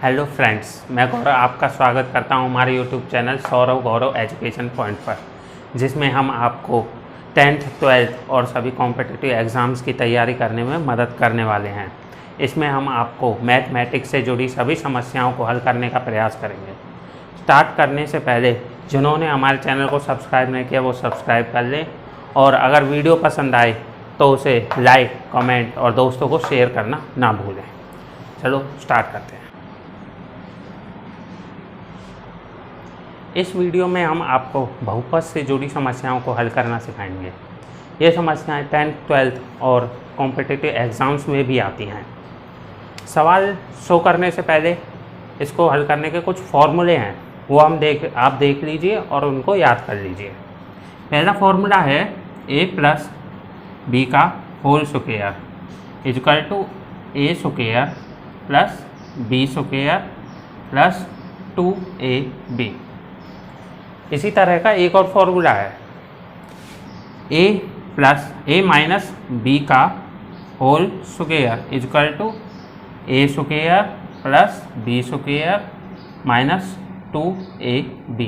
Hello friends, मैं गौरव आपका स्वागत करता हूं हमारे यूट्यूब चैनल सौरव गौरव एजुकेशन पॉइंट पर, जिसमें हम आपको 10th 12th और सभी कॉम्पिटिटिव एग्ज़ाम्स की तैयारी करने में मदद करने वाले हैं। इसमें हम आपको मैथमेटिक्स से जुड़ी सभी समस्याओं को हल करने का प्रयास करेंगे। स्टार्ट करने से पहले जिन्होंने हमारे चैनल को सब्सक्राइब नहीं किया वो सब्सक्राइब कर लें, और अगर वीडियो पसंद आए तो उसे लाइक, कमेंट और दोस्तों को शेयर करना ना भूलें। चलो स्टार्ट करते हैं। इस वीडियो में हम आपको बहुपद से जुड़ी समस्याओं को हल करना सिखाएंगे। ये समस्याएं 10th 12th और कॉम्पिटिटिव एग्ज़ाम्स में भी आती हैं। सवाल शो करने से पहले इसको हल करने के कुछ फॉर्मूले हैं, वो आप देख लीजिए और उनको याद कर लीजिए। पहला फॉर्मूला है a प्लस बी का whole square equal to a square plus b square plus 2ab। इसी तरह का एक और फॉर्मूला है a माइनस बी का whole square equal to a square plus b square minus 2ab।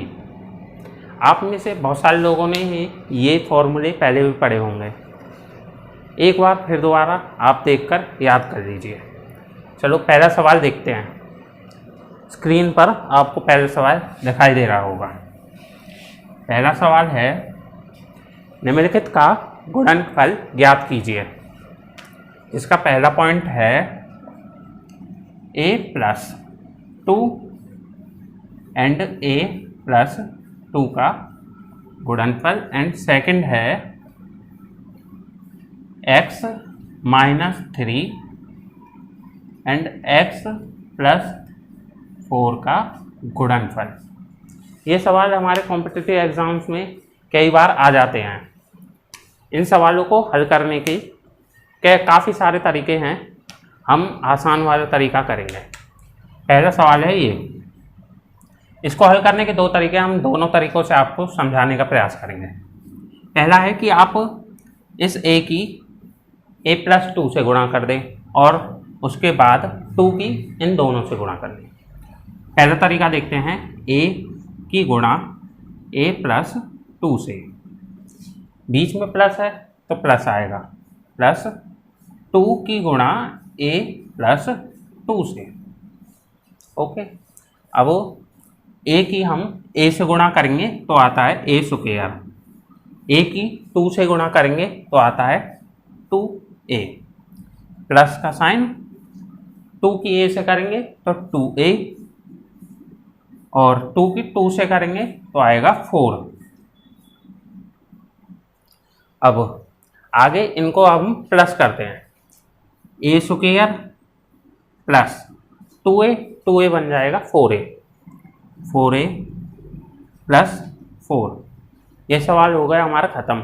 आप में से बहुत सारे लोगों ने ही ये फॉर्मूले पहले भी पढ़े होंगे। एक बार फिर दोबारा आप देखकर याद कर लीजिए। चलो पहला सवाल देखते हैं। स्क्रीन पर आपको पहला सवाल दिखाई दे रहा होगा। पहला सवाल है, निम्नलिखित का गुणनफल ज्ञात कीजिए। इसका पहला पॉइंट है a plus 2 and a plus 2 का गुणनफल, एंड सेकंड है x minus 3 and x plus 4 का गुणनफल। ये सवाल हमारे कॉम्पिटिटिव एग्ज़ाम्स में कई बार आ जाते हैं। इन सवालों को हल करने के काफ़ी सारे तरीके हैं, हम आसान वाला तरीका करेंगे। पहला सवाल है ये। इसको हल करने के दो तरीके, हम दोनों तरीकों से आपको समझाने का प्रयास करेंगे। पहला है कि आप इस a की a प्लस 2 से गुणा कर दें और उसके बाद 2 की इन दोनों से गुणा कर दें। पहला तरीका देखते हैं, a की गुणा a प्लस 2 से, बीच में प्लस है तो प्लस आएगा, प्लस 2 की गुणा a प्लस 2 से। ओके, अब a की हम a से गुणा करेंगे तो आता है a स्क्वायर, a की 2 से गुणा करेंगे तो आता है 2a, प्लस का साइन 2 की a से करेंगे तो 2a, और 2 की 2 से करेंगे तो आएगा 4। अब आगे इनको हम प्लस करते हैं, a स्क्वायर प्लस 2a बन जाएगा 4a प्लस 4। ये सवाल हो गया हमारा ख़त्म।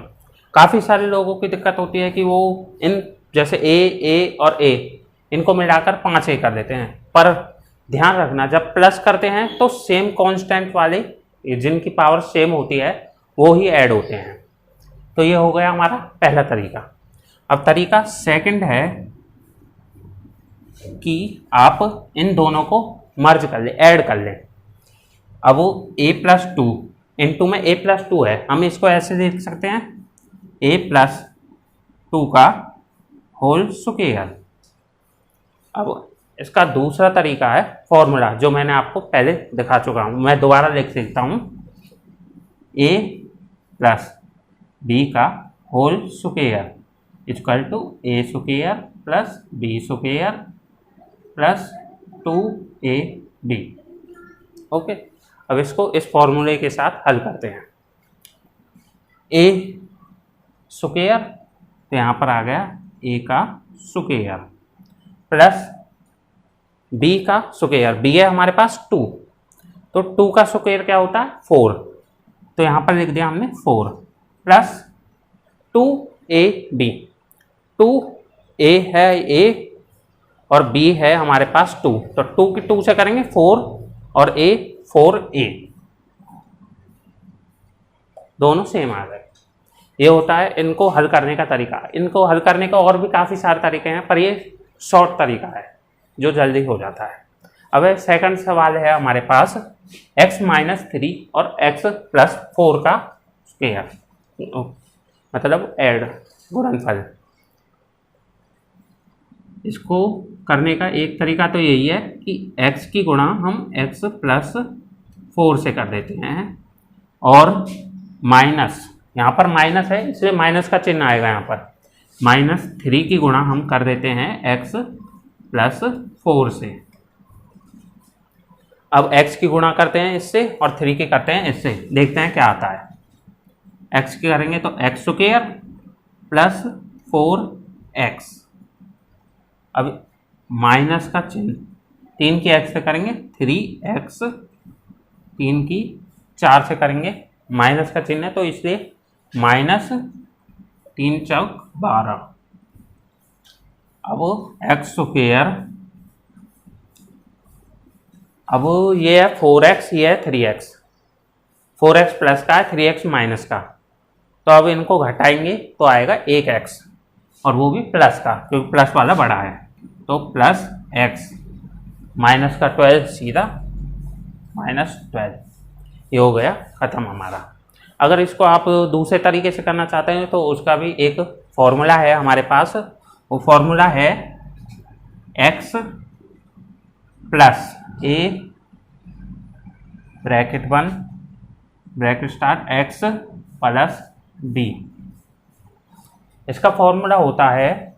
काफ़ी सारे लोगों की दिक्कत होती है कि वो इन जैसे a और a इनको मिलाकर 5a कर देते हैं, पर ध्यान रखना जब प्लस करते हैं तो सेम कांस्टेंट वाले जिनकी पावर सेम होती है वो ही ऐड होते हैं। तो ये हो गया हमारा पहला तरीका। अब तरीका सेकंड है कि आप इन दोनों को मर्ज कर लें, ऐड कर लें। अब वो a प्लस 2 इंटू में a प्लस 2 है, हम इसको ऐसे देख सकते हैं a प्लस 2 का होल स्क्वायर। अब इसका दूसरा तरीका है फॉर्मूला, जो मैंने आपको पहले दिखा चुका हूँ, मैं दोबारा लिख देता हूँ। a प्लस बी का whole square equal to a square plus b square plus 2ab। Okay, अब इसको इस फॉर्मूले के साथ हल करते हैं। a स्क्वायर तो यहाँ पर आ गया a का स्क्वायर प्लस b का स्क्वायर, b है हमारे पास 2, तो 2 का स्क्वायर क्या होता है 4, तो यहाँ पर लिख दिया हमने 4 प्लस 2ab। 2a है a और b है हमारे पास 2, तो 2 की 2 से करेंगे 4 और a 4a, दोनों सेम आ गए। ये होता है इनको हल करने का तरीका। इनको हल करने का और भी काफ़ी सारे तरीके हैं, पर ये शॉर्ट तरीका है जो जल्दी हो जाता है। अब सेकंड सवाल है हमारे पास x-3 और x+4 का स्क्वायर, मतलब ऐड, गुणनफल। इसको करने का एक तरीका तो यही है कि x की गुणा हम x+4 से कर देते हैं, और माइनस, यहाँ पर माइनस है इसलिए माइनस का चिन्ह आएगा, यहाँ पर -3 की गुणा हम कर देते हैं x+4 से। अब x की गुणा करते हैं इससे और 3 की करते हैं इससे, देखते हैं क्या आता है। x की करेंगे तो x² प्लस 4x, अब माइनस का चिन्ह, 3 की x से करेंगे 3x, 3 की 4 से करेंगे, माइनस का चिन्ह है तो इसलिए -3 चौक 12। अब x², अब ये है 4x, ये है 3x, 4x प्लस का है 3x माइनस का, तो अब इनको घटाएंगे तो आएगा 1x, और वो भी प्लस का क्योंकि प्लस वाला बड़ा है, तो प्लस x, माइनस का 12 सीधा -12, ये हो गया ख़त्म हमारा। अगर इसको आप दूसरे तरीके से करना चाहते हैं तो उसका भी एक फॉर्मूला है हमारे पास, वो फॉर्मूला है x plus a bracket 1 bracket start x plus b। इसका फॉर्मूला होता है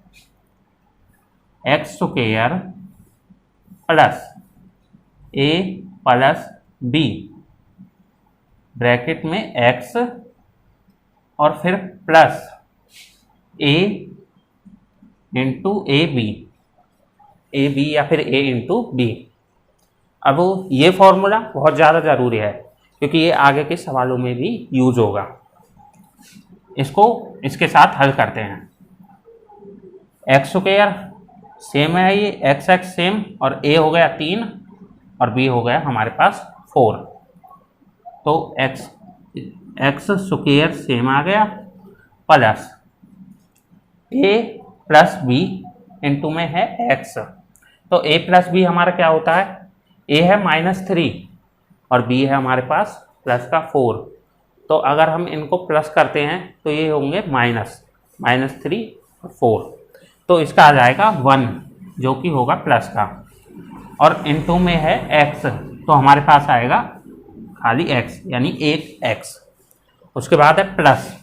x² plus a plus b bracket में x और फिर plus a into a b या फिर a इंटू बी। अब ये फॉर्मूला बहुत ज़्यादा ज़रूरी है क्योंकि ये आगे के सवालों में भी यूज होगा। इसको इसके साथ हल करते हैं। x² सेम है, ये x सेम, और a हो गया 3 और b हो गया हमारे पास 4, तो x² सेम आ गया, plus a plus b into में है x, तो a प्लस b हमारा क्या होता है, a है -3 और b है हमारे पास प्लस का 4, तो अगर हम इनको प्लस करते हैं तो ये होंगे -3 और 4, तो इसका आ जाएगा 1 जो कि होगा प्लस का, और इंटू में है x, तो हमारे पास आएगा खाली x यानी 1x। उसके बाद है plus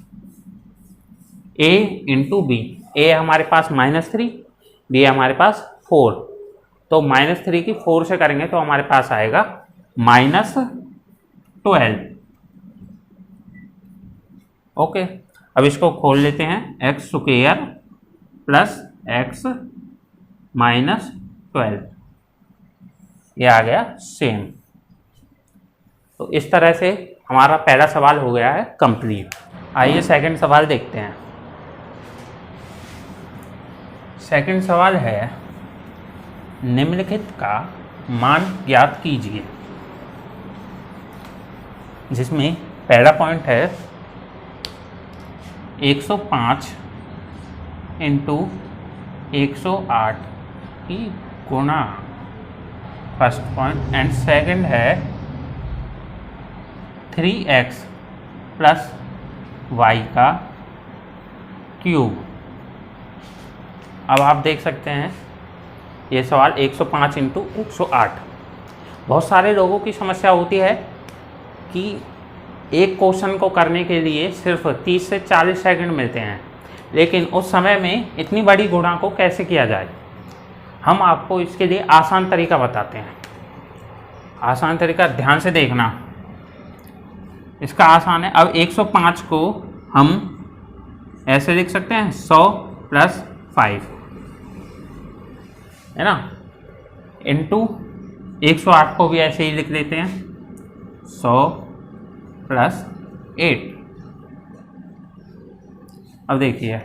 a into b, a हमारे पास -3, b हमारे पास 4, तो -3 की 4 से करेंगे तो हमारे पास आएगा -12। ओके, अब इसको खोल लेते हैं, x² प्लस x -12, ये आ गया सेम। तो इस तरह से हमारा पहला सवाल हो गया है कंप्लीट। आइए सेकंड सवाल देखते हैं। सेकंड सवाल है, निम्नलिखित का मान ज्ञात कीजिए, जिसमें पहला पॉइंट है 105 इंटू 108 की गुणा, फर्स्ट पॉइंट, एंड सेकंड है 3x प्लस y का क्यूब। अब आप देख सकते हैं ये सवाल 105 इंटू 108। बहुत सारे लोगों की समस्या होती है कि एक क्वेश्चन को करने के लिए सिर्फ 30 से 40 सेकंड मिलते हैं, लेकिन उस समय में इतनी बड़ी गुणा को कैसे किया जाए। हम आपको इसके लिए आसान तरीका बताते हैं। आसान तरीका ध्यान से देखना, इसका आसान है। अब 105 को हम ऐसे लिख सकते हैं 100 प्लस 5, है ना, इंटू 108 को भी ऐसे ही लिख लेते हैं 100 प्लस 8। अब देखिए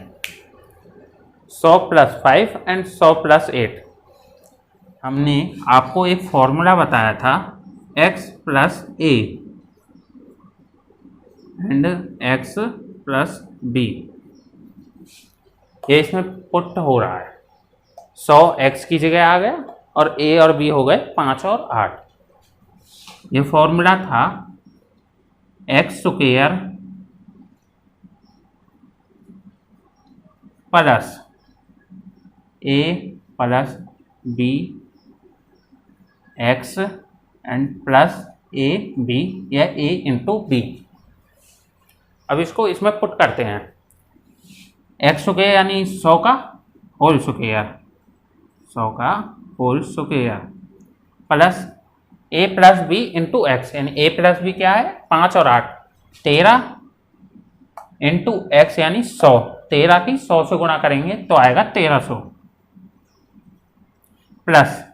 100 प्लस 5 एंड 100 प्लस 8। हमने आपको एक फॉर्मूला बताया था x plus a and x plus b, ये इसमें पुट हो रहा है। 100 x की जगह आ गया और a और b हो गए 5 और 8। ये फॉर्मूला था x square plus a plus b x and plus a b या a इंटू बी। अब इसको इसमें पुट करते हैं, एक्स स्क्वायर यानी 100 का होल स्क्वायर, 100 का whole square plus a plus b into x, यानी a प्लस बी क्या है 5 और 8 13 इंटू एक्स यानी 100, 13 की 100 से गुणा करेंगे तो आएगा 1300 प्लस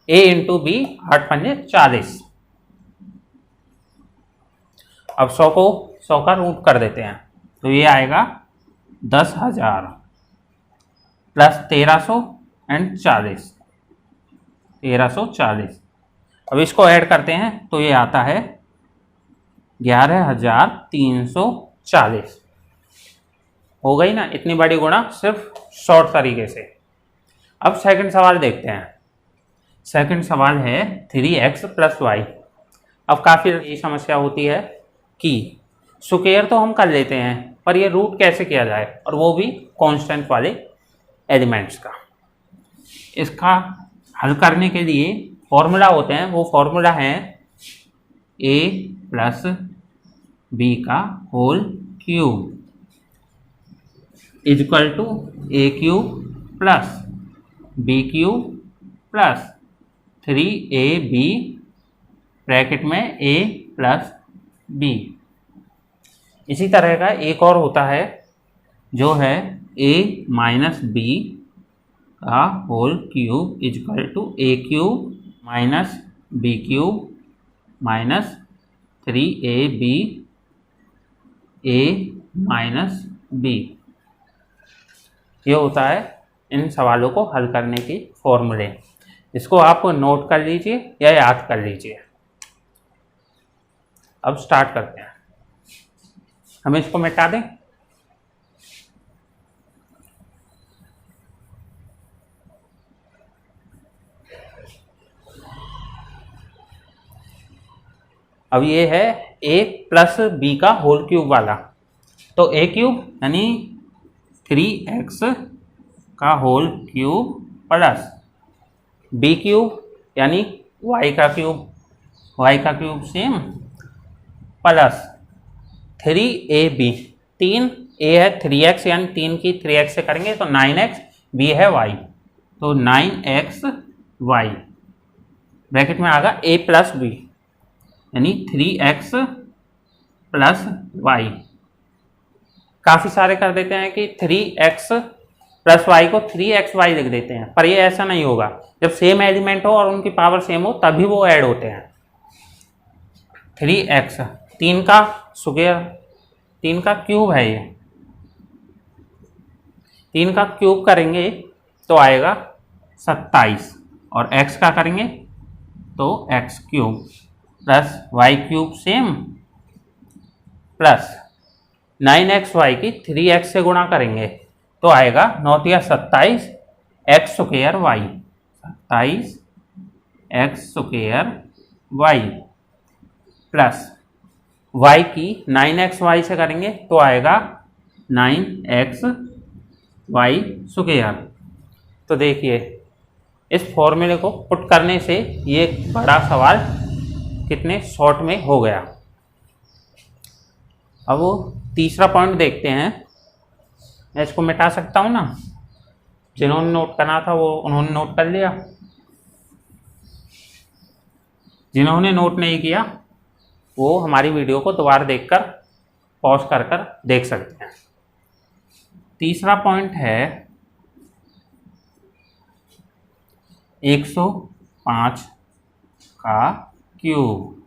a इंटू बी 8 पंजे 40। अब 100 को 100 का रूट कर देते हैं तो ये आएगा 10,000 प्लस 1300 एंड 40, 1340। अब इसको ऐड करते हैं तो ये आता है 11,340। हो गई ना इतनी बड़ी गुणा सिर्फ शॉर्ट तरीके से। अब सेकंड सवाल देखते हैं। सेकंड सवाल है 3x प्लस वाई। अब काफ़ी ये समस्या होती है कि स्क्वायर तो हम कर लेते हैं पर ये रूट कैसे किया जाए, और वो भी कांस्टेंट वाले एलिमेंट्स का। इसका हल करने के लिए फॉर्मूला होते हैं, वो फॉर्मूला है a प्लस बी का whole cube equal to a cube plus b cube plus 3ab bracket में a प्लस b। इसी तरह का एक और होता है जो है a माइनस बी का whole cube equal to a cube minus b cube minus 3ab a minus b। ये होता है इन सवालों को हल करने की फॉर्मूले। इसको आप नोट कर लीजिए या याद कर लीजिए। अब स्टार्ट करते हैं। हम इसको मिटा दें। अब ये है a प्लस बी का होल क्यूब वाला, तो a क्यूब यानी 3x का whole cube plus b cube यानी y का cube same plus 3ab, 3 a है 3x यानी 3 की 3x से करेंगे तो 9x, b है y तो 9xy ब्रैकेट में आगा a प्लस बी यानी 3x प्लस y। काफ़ी सारे कर देते हैं कि 3x प्लस वाई को 3xy लिख देते हैं, पर ये ऐसा नहीं होगा। जब सेम एलिमेंट हो और उनकी पावर सेम हो तभी वो ऐड होते हैं। 3x 3 का स्क्वायर, 3 का क्यूब है, ये 3 का क्यूब करेंगे तो आएगा 27 और x का करेंगे तो x cube plus y cube same plus 9xy की 3x से गुणा करेंगे तो आएगा 9 या 27 x square y, 27 x square y plus y की 9xy से करेंगे तो आएगा 9xy स्क्वायर। तो देखिए इस फॉर्मूले को पुट करने से ये बड़ा सवाल कितने शॉर्ट में हो गया। अब वो तीसरा पॉइंट देखते हैं। मैं इसको मिटा सकता हूँ ना, जिन्होंने नोट करना था वो उन्होंने नोट कर लिया, जिन्होंने नोट नहीं किया वो हमारी वीडियो को दोबारा देखकर पॉज कर कर देख सकते हैं। तीसरा पॉइंट है 105 का क्यूब।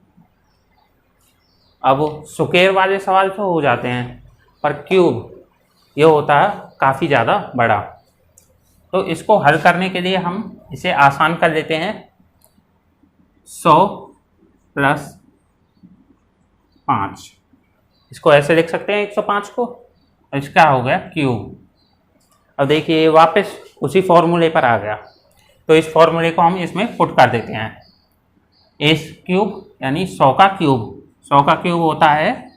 अब स्क्वायर वाले सवाल तो हो जाते हैं पर क्यूब ये होता है काफ़ी ज़्यादा बड़ा, तो इसको हल करने के लिए हम इसे आसान कर लेते हैं। 100 प्लस 5 इसको ऐसे लिख सकते हैं 105 को, इसका हो गया क्यूब। अब देखिए वापस उसी फॉर्मूले पर आ गया। तो इस फॉर्मूले को हम इसमें पुट कर देते हैं। ए क्यूब यानी 100 का क्यूब, 100 का क्यूब होता है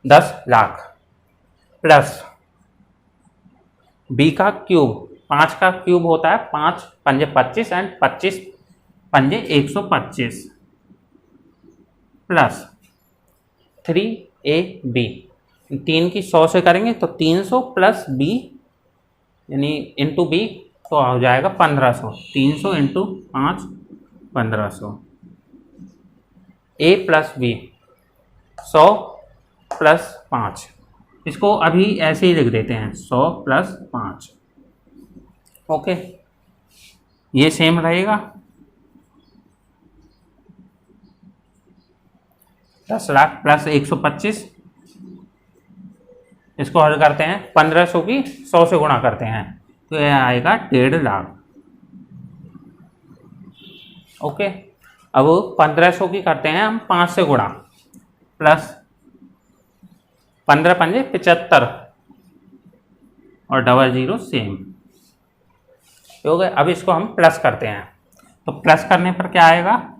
10 लाख, प्लस बी का क्यूब, 5 का क्यूब होता है 5 पंजे 25 एंड 25 पंजे 125, प्लस 3ab, 3 की 100 से करेंगे तो 300 प्लस बी यानी इंटू बी तो हो जाएगा 1500, 300 इंटू 5 1500, ए प्लस बी 100 प्लस 5, इसको अभी ऐसे ही लिख देते हैं 100 प्लस 5। ओके, ये सेम रहेगा 10 लाख प्लस 125, इसको हल करते हैं 1500 की 100 से गुणा करते हैं तो यह आएगा 1.5 लाख। ओके, अब 1500 की करते हैं हम 5 से गुणा, प्लस 15 पंजे 75 और 00 सेम हो गए। अब इसको हम प्लस करते हैं तो प्लस करने पर क्या आएगा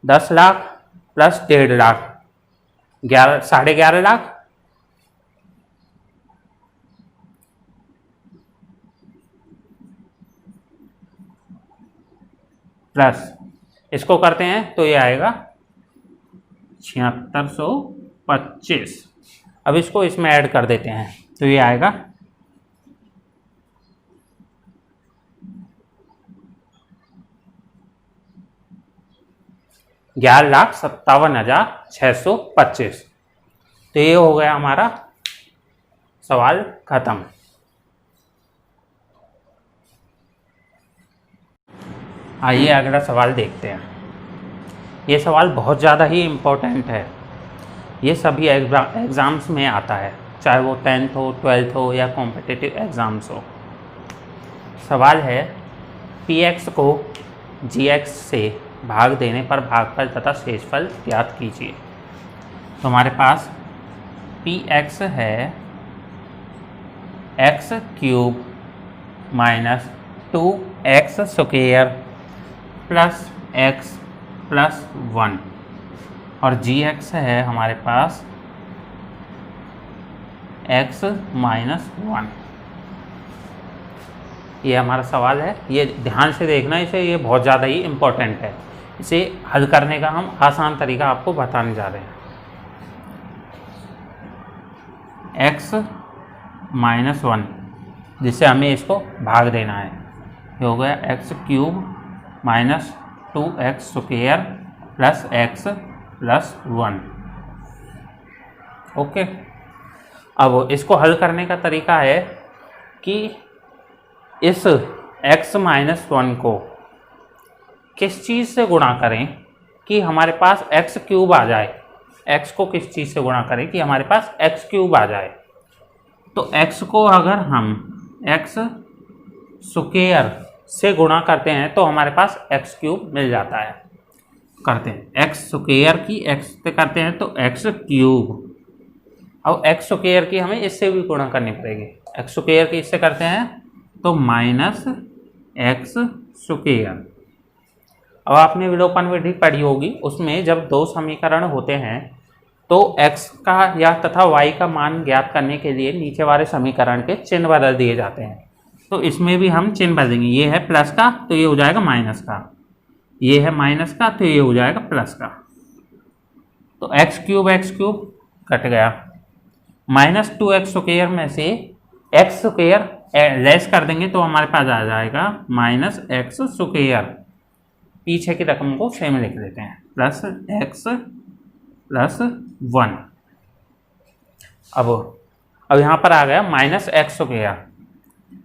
10 लाख प्लस 1.5 लाख 11.5 लाख, प्लस इसको करते हैं तो ये आएगा 7625। अब इसको इसमें ऐड कर देते हैं तो ये आएगा 11,57,625। तो ये हो गया हमारा सवाल खत्म। आइए अगला सवाल देखते हैं। ये सवाल बहुत ज़्यादा ही इम्पोर्टेंट है, ये सभी एग्ज़ाम्स में आता है, चाहे वो 10th हो 12th हो या कॉम्पिटिटिव एग्ज़ाम्स हो। सवाल है px को gx से भाग देने पर भागफल तथा शेषफल ज्ञात कीजिए। तो हमारे पास px है x cube minus 2x square plus x plus 1 और gx है हमारे पास x माइनस 1। ये हमारा सवाल है, ये ध्यान से देखना, इसे ये बहुत ज़्यादा ही इम्पोर्टेंट है। इसे हल करने का हम आसान तरीका आपको बताने जा रहे हैं। x माइनस 1 जिससे हमें इसको भाग देना है, ये हो गया x cube minus 2x square plus x plus 1। Okay, अब इसको हल करने का तरीका है कि इस x माइनस 1 को किस चीज़ से गुणा करें कि हमारे पास x क्यूब आ जाए। x को किस चीज़ से गुणा करें कि हमारे पास x क्यूब आ जाए। तो x को अगर हम x स्क्वायर से गुणा करते हैं तो हमारे पास x क्यूब मिल जाता है। करते हैं x स्क्वायर की x से करते हैं तो x क्यूब। अब x स्क्वायर की हमें इससे भी गुणा करनी पड़ेगी। x स्क्वायर की इससे करते हैं तो माइनस x स्क्वायर। अब आपने विलोपन विधि पढ़ी होगी, उसमें जब दो समीकरण होते हैं तो x का या तथा y का मान ज्ञात करने के लिए नीचे वाले समीकरण के चिन्ह बदल दिए जाते हैं। तो इसमें भी हम चिन्ह बदलेंगे, ये है प्लस का तो ये हो जाएगा माइनस का, ये है माइनस का तो ये हो जाएगा प्लस का। तो x क्यूब कट गया, माइनस 2x स्क्वायर में से x स्क्वायर लेस कर देंगे तो हमारे पास आ जाएगा माइनस x स्क्वायर। पीछे की रकम को सेम लिख लेते हैं, प्लस x प्लस 1। अब यहाँ पर आ गया माइनस x स्क्वायर।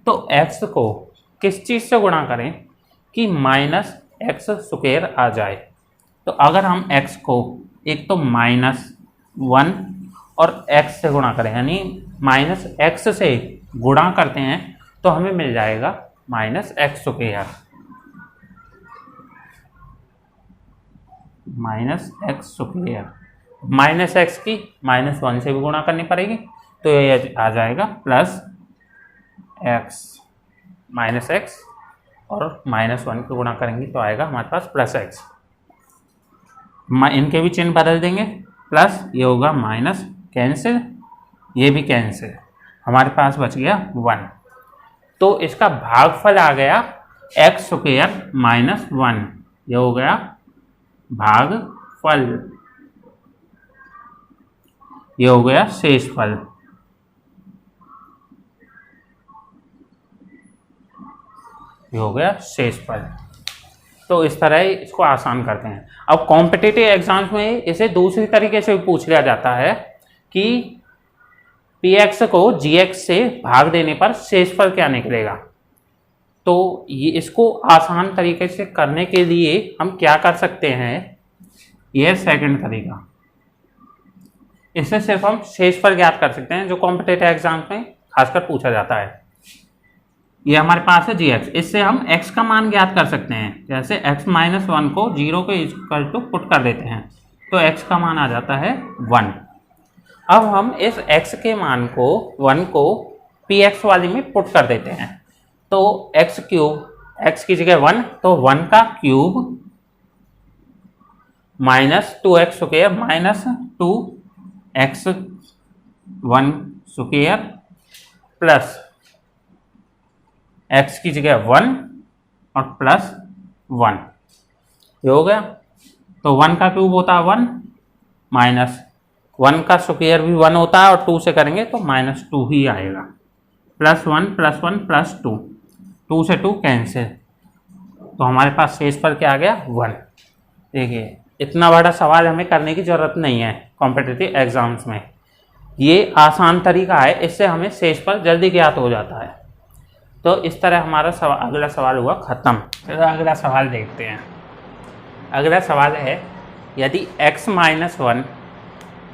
तो x को किस चीज़ से गुणा करें कि माइनस x स्क्वायर आ जाए। तो अगर हम x को एक तो माइनस 1 और x से गुणा करें, यानी माइनस x से गुणा करते हैं तो हमें मिल जाएगा minus x square, minus x square. Minus x की -1 से भी गुणा करनी पड़ेगी, तो ये आ जाएगा प्लस एक्स माइनस एक्स, और -1 को गुणा करेंगे तो आएगा हमारे पास प्लस एक्स। इनके भी चिन्ह बदल देंगे, प्लस ये होगा माइनस, कैंसिल, ये भी कैंसिल, हमारे पास बच गया 1। तो इसका भागफल आ गया एक्स स्क्वायर -1, ये हो गया भागफल, ये हो गया शेषफल। ये हो गया शेषफल। तो इस तरह ही इसको आसान करते हैं। अब कॉम्पिटिटिव एग्जाम्स में इसे दूसरी तरीके से भी पूछ लिया जाता है कि px को gx से भाग देने पर शेषफल क्या निकलेगा। तो ये इसको आसान तरीके से करने के लिए हम क्या कर सकते हैं, यह सेकंड तरीका, इससे सिर्फ हम शेषफल ज्ञात कर सकते हैं, जो कॉम्पिटिटिव एग्जाम्स में खासकर पूछा जाता है। ये हमारे पास है gx, इससे हम x का मान ज्ञात कर सकते हैं। जैसे x -1 को 0 के इक्वल टू पुट कर देते हैं तो x का मान आ जाता है 1। अब हम इस x के मान को 1 को px वाली में पुट कर देते हैं, तो x क्यूब, x की जगह 1, तो 1 का cube -2x square -2x1 square plus x की जगह 1 और प्लस 1, ये हो गया। तो 1 का क्यूब होता है 1, माइनस 1 का स्क्वायर भी 1 होता है, और 2 से करेंगे तो -2 ही आएगा, +1 +1 +2, 2 से 2 कैंसिल, तो हमारे पास शेषफल क्या आ गया 1। देखिए इतना बड़ा सवाल हमें करने की ज़रूरत नहीं है कॉम्पिटिटिव एग्जाम्स में, ये आसान तरीका है, इससे हमें शेषफल जल्दी ज्ञात हो जाता है। तो इस तरह हमारा अगला सवाल हुआ ख़त्म। फिर अगला सवाल देखते हैं। अगला सवाल है, यदि x -1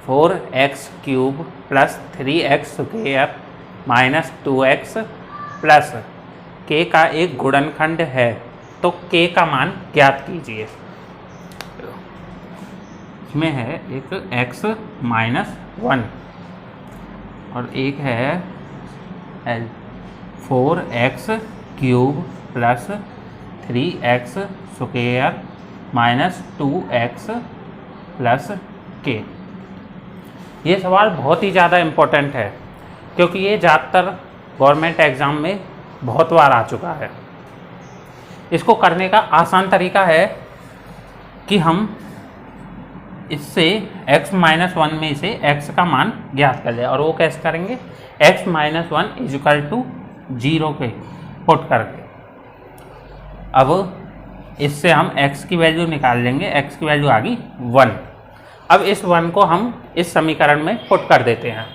4x³ + 3x² -2x plus k का एक गुणनखंड है तो k का मान ज्ञात कीजिए। इसमें है एक x -1 और एक है 4x³ + 3x² -2x plus k। ये सवाल बहुत ही ज़्यादा इम्पोर्टेंट है, क्योंकि ये ज़्यादातर गवर्नमेंट एग्ज़ाम में बहुत बार आ चुका है। इसको करने का आसान तरीका है कि हम इससे x -1 में से x का मान ज्ञात कर लें, और वो कैसे करेंगे, x -1 = 0 पे पुट करके। अब इससे हम x की वैल्यू निकाल लेंगे, x की वैल्यू आ गई 1। अब इस 1 को हम इस समीकरण में पुट कर देते हैं।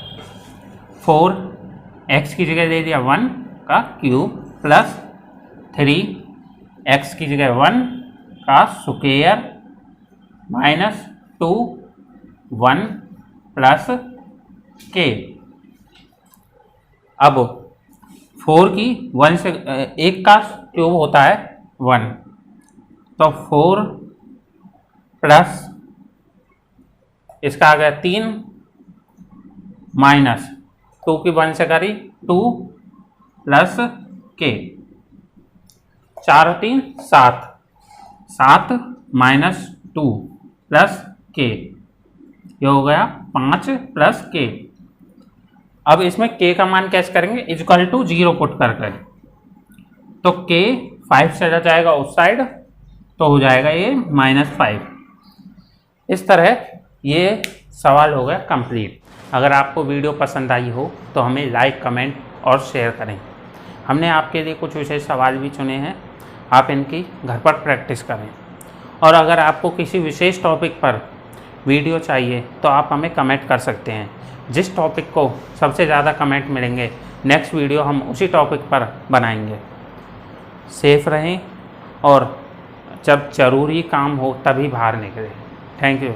4x की जगह दे दिया 1 का क्यूब प्लस 3x की जगह 1 का स्क्वायर -2 1 प्लस k। अब 4 की 1 से 1 का क्यूब होता है 1, तो 4 प्लस इसका आ गया 3 माइनस 2 की 1 से करी 2 प्लस k, 4 और 3 7, 7 - 2 प्लस k, ये हो गया 5 प्लस k। अब इसमें k का मान कैसे करेंगे, = 0 पुट करके, तो k 5 चला जाएगा उस साइड, तो हो जाएगा ये -5। इस तरह ये सवाल हो गया कंप्लीट। अगर आपको वीडियो पसंद आई हो तो हमें लाइक, कमेंट और शेयर करें। हमने आपके लिए कुछ विशेष सवाल भी चुने हैं, आप इनकी घर पर प्रैक्टिस करें। और अगर आपको किसी विशेष टॉपिक पर वीडियो चाहिए तो आप हमें कमेंट कर सकते हैं। जिस टॉपिक को सबसे ज़्यादा कमेंट मिलेंगे, नेक्स्ट वीडियो हम उसी टॉपिक पर बनाएंगे। सेफ रहें और जब ज़रूरी काम हो तभी बाहर निकलें। Thank you.